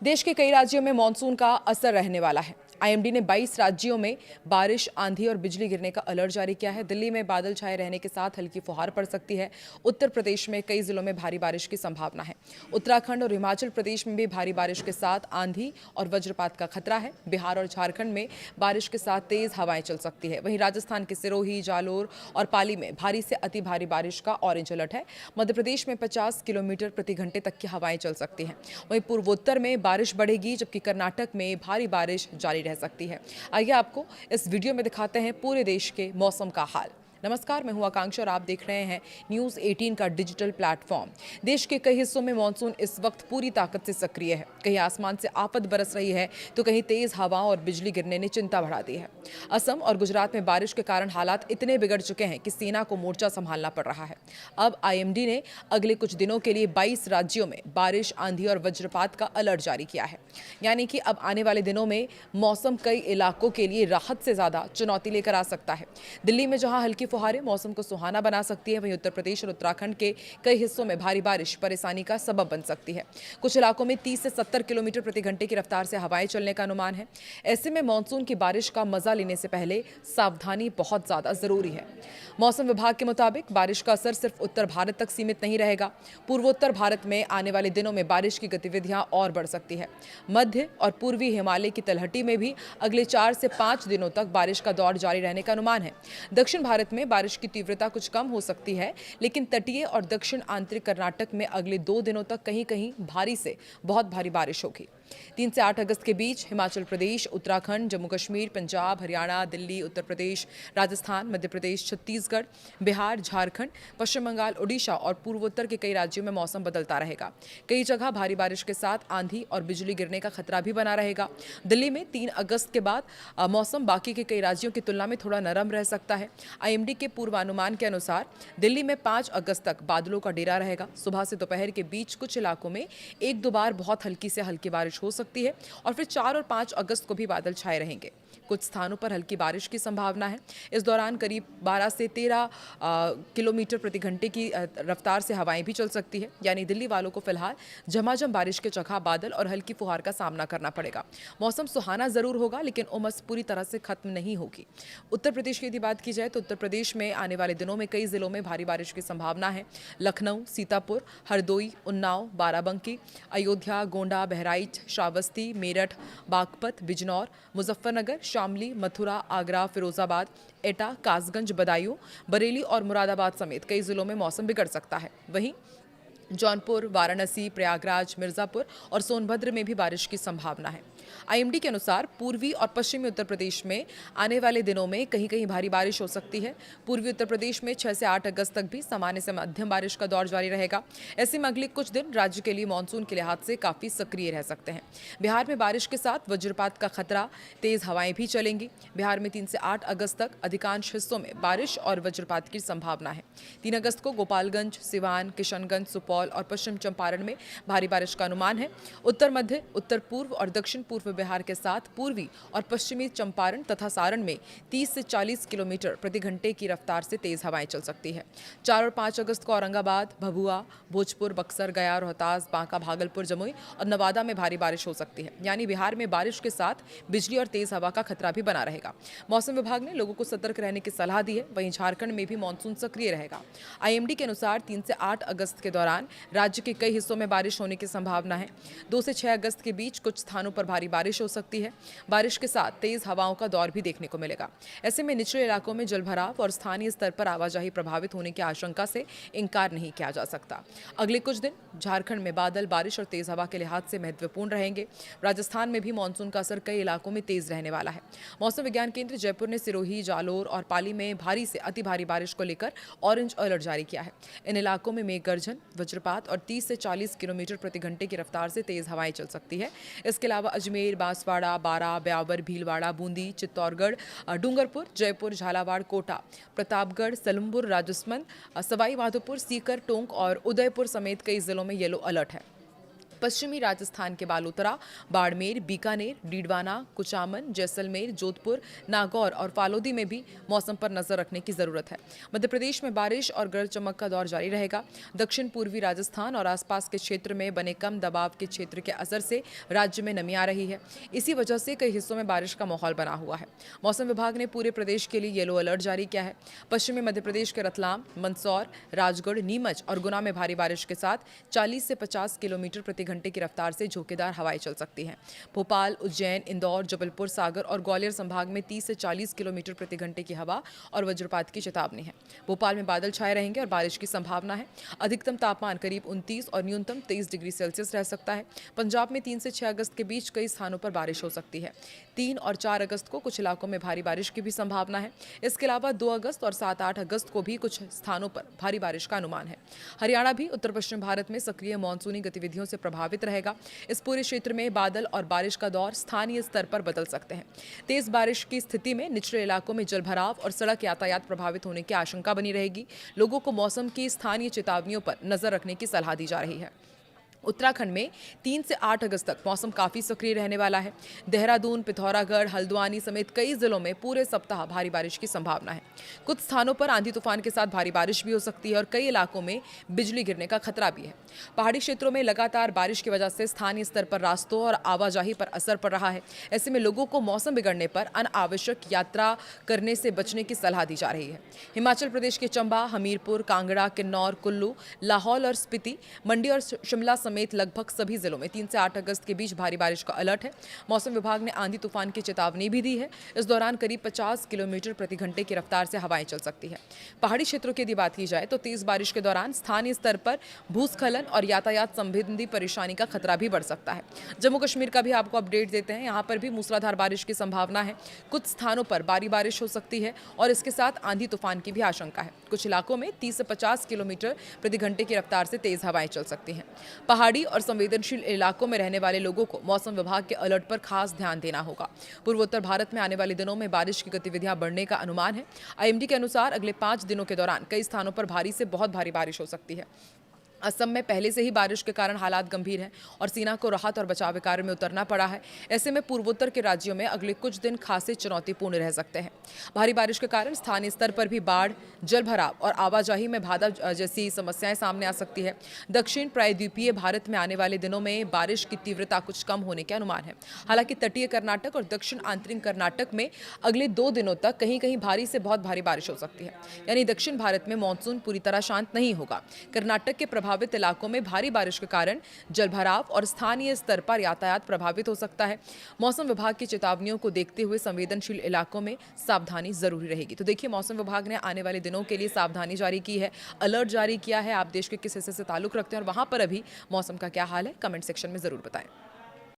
देश के कई राज्यों में मानसून का असर रहने वाला है। आईएमडी ने 22 राज्यों में बारिश, आंधी और बिजली गिरने का अलर्ट जारी किया है। दिल्ली में बादल छाए रहने के साथ हल्की फुहार पड़ सकती है। उत्तर प्रदेश में कई जिलों में भारी बारिश की संभावना है। उत्तराखंड और हिमाचल प्रदेश में भी भारी बारिश के साथ आंधी और वज्रपात का खतरा है। बिहार और झारखंड में बारिश के साथ तेज हवाएं चल सकती है। वहीं राजस्थान के सिरोही, जालोर और पाली में भारी से अति भारी बारिश का ऑरेंज अलर्ट है। मध्य प्रदेश में 50 किलोमीटर प्रति घंटे तक की हवाएं चल सकती हैं। वहीं पूर्वोत्तर में बारिश बढ़ेगी, जबकि कर्नाटक में भारी बारिश जारी रह सकती है। आइए आपको इस वीडियो में दिखाते हैं पूरे देश के मौसम का हाल। नमस्कार, मैं हूं आकांक्षा और आप देख रहे हैं न्यूज़ 18 का डिजिटल प्लेटफॉर्म। देश के कई हिस्सों में मानसून इस वक्त पूरी ताकत से सक्रिय है। कहीं आसमान से आफत बरस रही है तो कहीं तेज हवाओं और बिजली गिरने ने चिंता बढ़ा दी है। असम और गुजरात में बारिश के कारण हालात इतने बिगड़ चुके हैं कि सेना को मोर्चा संभालना पड़ रहा है। अब आईएमडी ने अगले कुछ दिनों के लिए 22 राज्यों में बारिश, आंधी और वज्रपात का अलर्ट जारी किया है। यानी कि अब आने वाले दिनों में मौसम कई इलाकों के लिए राहत से ज्यादा चुनौती लेकर आ सकता है। दिल्ली में जहां हल्की फुहारें मौसम को सुहाना बना सकती है, वहीं उत्तर प्रदेश और उत्तराखंड के कई हिस्सों में भारी बारिश परेशानी का सबब बन सकती है। कुछ इलाकों में 30 से 70 किलोमीटर प्रति घंटे की रफ्तार से हवाएं चलने का अनुमान है। ऐसे में मानसून की बारिश का मजा लेने से पहले सावधानी बहुत ज्यादा जरूरी है। मौसम विभाग के मुताबिक बारिश का असर सिर्फ उत्तर भारत तक सीमित नहीं रहेगा। पूर्वोत्तर भारत में आने वाले दिनों में बारिश की गतिविधियां और बढ़ सकती है। मध्य और पूर्वी हिमालय की तलहटी में भी अगले 4 से 5 दिनों तक बारिश का दौर जारी रहने का अनुमान है। दक्षिण भारत में बारिश की तीव्रता कुछ कम हो सकती है, लेकिन तटीय और दक्षिण आंतरिक कर्नाटक में अगले 2 दिनों तक कहीं कहीं भारी से बहुत भारी बारिश होगी। 3 से 8 अगस्त के बीच हिमाचल प्रदेश, उत्तराखंड, जम्मू कश्मीर, पंजाब, हरियाणा, दिल्ली, उत्तर प्रदेश, राजस्थान, मध्य प्रदेश, छत्तीसगढ़, बिहार, झारखंड, पश्चिम बंगाल, ओडिशा और पूर्वोत्तर के कई राज्यों में मौसम बदलता रहेगा। कई जगह भारी बारिश के साथ आंधी और बिजली गिरने का खतरा भी बना रहेगा। दिल्ली में 3 अगस्त के बाद मौसम बाकी के कई राज्यों की तुलना में थोड़ा नरम रह सकता है। आईएमडी के पूर्वानुमान के अनुसार दिल्ली में 5 अगस्त तक बादलों का डेरा रहेगा। सुबह से दोपहर के बीच कुछ इलाकों में 1-2 बार बहुत हल्की से हल्की बारिश हो सकती है और फिर 4 और 5 अगस्त को भी बादल छाए रहेंगे। कुछ स्थानों पर हल्की बारिश की संभावना है। इस दौरान करीब 12 से 13 किलोमीटर प्रति घंटे की रफ्तार से हवाएं भी चल सकती है। यानी दिल्ली वालों को फिलहाल झमाझम बारिश के जगह बादल और हल्की फुहार का सामना करना पड़ेगा। मौसम सुहाना जरूर होगा, लेकिन उमस पूरी तरह से खत्म नहीं होगी। उत्तर प्रदेश की यदि बात की जाए तो उत्तर प्रदेश में आने वाले दिनों में कई जिलों में भारी बारिश की संभावना है। लखनऊ, सीतापुर, हरदोई, उन्नाव, बाराबंकी, अयोध्या, गोंडा, बहराइच, श्रावस्ती, मेरठ, बागपत, बिजनौर, मुजफ्फरनगर, शामली, मथुरा, आगरा, फिरोजाबाद, एटा, कासगंज, बदायूं, बरेली और मुरादाबाद समेत कई जिलों में मौसम बिगड़ सकता है। वहीं जौनपुर, वाराणसी, प्रयागराज, मिर्जापुर और सोनभद्र में भी बारिश की संभावना है। आईएमडी के अनुसार पूर्वी और पश्चिमी उत्तर प्रदेश में आने वाले दिनों में कहीं कहीं भारी बारिश हो सकती है। पूर्वी उत्तर प्रदेश में 6 से 8 अगस्त तक भी सामान्य से मध्यम बारिश का दौर जारी रहेगा। ऐसे में अगले कुछ दिन राज्य के लिए मानसून के लिहाज से काफी सक्रिय रह सकते हैं। बिहार में बारिश के साथ वज्रपात का खतरा, तेज हवाएं भी चलेंगी। बिहार में 3 से 8 अगस्त तक अधिकांश हिस्सों में बारिश और वज्रपात की संभावना है। 3 अगस्त को गोपालगंज, सिवान, किशनगंज, सुपौल और पश्चिम चंपारण में भारी बारिश का अनुमान है। उत्तर मध्य, उत्तर पूर्व और दक्षिण पूर्व बिहार के साथ पूर्वी और पश्चिमी चंपारण तथा सारण में 30 से 40 किलोमीटर प्रति घंटे की रफ्तार से तेज हवाएं चल सकती है। 4 और 5 अगस्त को औरंगाबाद, भभुआ, भोजपुर, बक्सर, गया, रोहतास, बांका, भागलपुर, जमुई और नवादा में भारी बारिश हो सकती है। यानी बिहार में बारिश के साथ बिजली और तेज हवा का खतरा भी बना रहेगा। मौसम विभाग ने लोगों को सतर्क रहने की सलाह दी है। वहीं झारखंड में भी मानसून सक्रिय रहेगा। आईएमडी के अनुसार 3 से 8 अगस्त के दौरान राज्य के कई हिस्सों में बारिश होने की संभावना है। 2 से 6 अगस्त के बीच कुछ स्थानों पर भारी बारिश हो सकती है। बारिश के साथ तेज हवाओं का दौर भी देखने को मिलेगा। ऐसे में निचले इलाकों में जलभराव और स्थानीय स्तर पर आवाजाही प्रभावित होने की आशंका से इनकार नहीं किया जा सकता। अगले कुछ दिन झारखंड में बादल, बारिश और तेज हवा के लिहाज से महत्वपूर्ण रहेंगे। राजस्थान में भी मानसून का असर कई इलाकों में तेज रहने वाला है। मौसम विज्ञान केंद्र जयपुर ने सिरोही, जालोर और पाली में भारी से अति भारी बारिश को लेकर ऑरेंज अलर्ट जारी किया है। इन इलाकों में मेघ गर्जन, वज्रपात और 30 से 40 किलोमीटर प्रति घंटे की रफ्तार से तेज हवाएं चल सकती है। इसके अलावा अजमेर, बांसवाड़ा, बारा, ब्यावर, भीलवाड़ा, बूंदी, चित्तौड़गढ़, डूंगरपुर, जयपुर, झालावाड़, कोटा, प्रतापगढ़, सलुम्बुर, राजसमंद, सवाई माधोपुर, सीकर, टोंक और उदयपुर समेत कई जिलों में येलो अलर्ट है। पश्चिमी राजस्थान के बालोतरा, बाड़मेर, बीकानेर, डीडवाना, कुचामन, जैसलमेर, जोधपुर, नागौर और फालोदी में भी मौसम पर नजर रखने की जरूरत है। मध्य प्रदेश में बारिश और गरज चमक का दौर जारी रहेगा। दक्षिण पूर्वी राजस्थान और आसपास के क्षेत्र में बने कम दबाव के क्षेत्र के असर से राज्य में नमी आ रही है। इसी वजह से कई हिस्सों में बारिश का माहौल बना हुआ है। मौसम विभाग ने पूरे प्रदेश के लिए येलो अलर्ट जारी किया है। पश्चिमी मध्य प्रदेश के रतलाम, मंदसौर, राजगढ़, नीमच और गुना में भारी बारिश के साथ 40 से 50 किलोमीटर प्रति घंटे की रफ्तार से झोंकेदार हवाएं चल सकती हैं। भोपाल, उज्जैन, इंदौर, जबलपुर, सागर और ग्वालियर संभाग में 30 से 40 किलोमीटर प्रति घंटे की हवा और वज्रपात की चेतावनी है। भोपाल में बादल छाए रहेंगे और बारिश की संभावना है। अधिकतम तापमान करीब 29 और न्यूनतम 23 डिग्री सेल्सियस रह सकता है। पंजाब में 3 से 6 अगस्त के बीच कई स्थानों पर बारिश हो सकती है। 3 और 4 अगस्त को कुछ इलाकों में भारी बारिश की भी संभावना है। इसके अलावा 2 अगस्त और 7-8 अगस्त को भी कुछ स्थानों पर भारी बारिश का अनुमान है। हरियाणा भी उत्तर पश्चिम भारत में सक्रिय मानसूनी गतिविधियों से प्रभावित रहेगा। इस पूरे क्षेत्र में बादल और बारिश का दौर स्थानीय स्तर पर बदल सकते हैं। तेज बारिश की स्थिति में निचले इलाकों में जलभराव और सड़क यातायात प्रभावित होने की आशंका बनी रहेगी। लोगों को मौसम की स्थानीय चेतावनियों पर नजर रखने की सलाह दी जा रही है। उत्तराखंड में 3 से 8 अगस्त तक मौसम काफी सक्रिय रहने वाला है। देहरादून, पिथौरागढ़, हल्द्वानी समेत कई जिलों में पूरे सप्ताह भारी बारिश की संभावना है। कुछ स्थानों पर आंधी तूफान के साथ भारी बारिश भी हो सकती है और कई इलाकों में बिजली गिरने का खतरा भी है। पहाड़ी क्षेत्रों में लगातार बारिश की वजह से स्थानीय स्तर पर रास्तों और आवाजाही पर असर पड़ रहा है। ऐसे में लोगों को मौसम बिगड़ने पर अनावश्यक यात्रा करने से बचने की सलाह दी जा रही है। हिमाचल प्रदेश के चंबा, हमीरपुर, कांगड़ा, किन्नौर, कुल्लू, लाहौल और स्पीति, मंडी और शिमला समेत लगभग सभी जिलों में 3 से 8 अगस्त के बीच भारी बारिश का अलर्ट है। मौसम विभाग ने आंधी तूफान की चेतावनी भी दी है। इस दौरान करीब 50 किलोमीटर प्रति घंटे की रफ्तार से हवाएं चल सकती है। पहाड़ी क्षेत्रों की यदि बात की जाए तो तेज बारिश के दौरान स्थानीय स्तर पर भूस्खलन और यातायात संबंधी परेशानी का खतरा भी बढ़ सकता है। जम्मू कश्मीर का भी आपको अपडेट देते हैं। यहाँ पर भी मूसलाधार बारिश की संभावना है। कुछ स्थानों पर भारी बारिश हो सकती है और इसके साथ आंधी तूफान की भी आशंका है। कुछ इलाकों में 30 से 50 किलोमीटर प्रति घंटे की रफ्तार से तेज हवाएं चल सकती हैं। पहाड़ी और संवेदनशील इलाकों में रहने वाले लोगों को मौसम विभाग के अलर्ट पर खास ध्यान देना होगा। पूर्वोत्तर भारत में आने वाले दिनों में बारिश की गतिविधियां बढ़ने का अनुमान है। आईएमडी के अनुसार अगले 5 दिनों के दौरान कई स्थानों पर भारी से बहुत भारी बारिश हो सकती है। असम में पहले से ही बारिश के कारण हालात गंभीर हैं और सेना को राहत और बचाव कार्य में उतरना पड़ा है। ऐसे में पूर्वोत्तर के राज्यों में अगले कुछ दिन खासे चुनौतीपूर्ण रह सकते हैं। भारी बारिश के कारण स्थानीय स्तर पर भी बाढ़, जलभराव और आवाजाही में बाधा जैसी समस्याएं सामने आ सकती है। दक्षिण प्रायद्वीपीय भारत में आने वाले दिनों में बारिश की तीव्रता कुछ कम होने के अनुमान है। हालांकि तटीय कर्नाटक और दक्षिण आंतरिक कर्नाटक में अगले 2 दिनों तक कहीं कहीं भारी से बहुत भारी बारिश हो सकती है। यानी दक्षिण भारत में मानसून पूरी तरह शांत नहीं होगा। कर्नाटक के प्रभावित इलाकों में भारी बारिश के कारण जलभराव और स्थानीय स्तर पर यातायात प्रभावित हो सकता है। मौसम विभाग की चेतावनियों को देखते हुए संवेदनशील इलाकों में सावधानी जरूरी रहेगी। तो देखिए, मौसम विभाग ने आने वाले दिनों के लिए सावधानी जारी की है, अलर्ट जारी किया है। आप देश के किस हिस्से से ताल्लुक रखते हैं और वहां पर अभी मौसम का क्या हाल है, कमेंट सेक्शन में जरूर बताएं।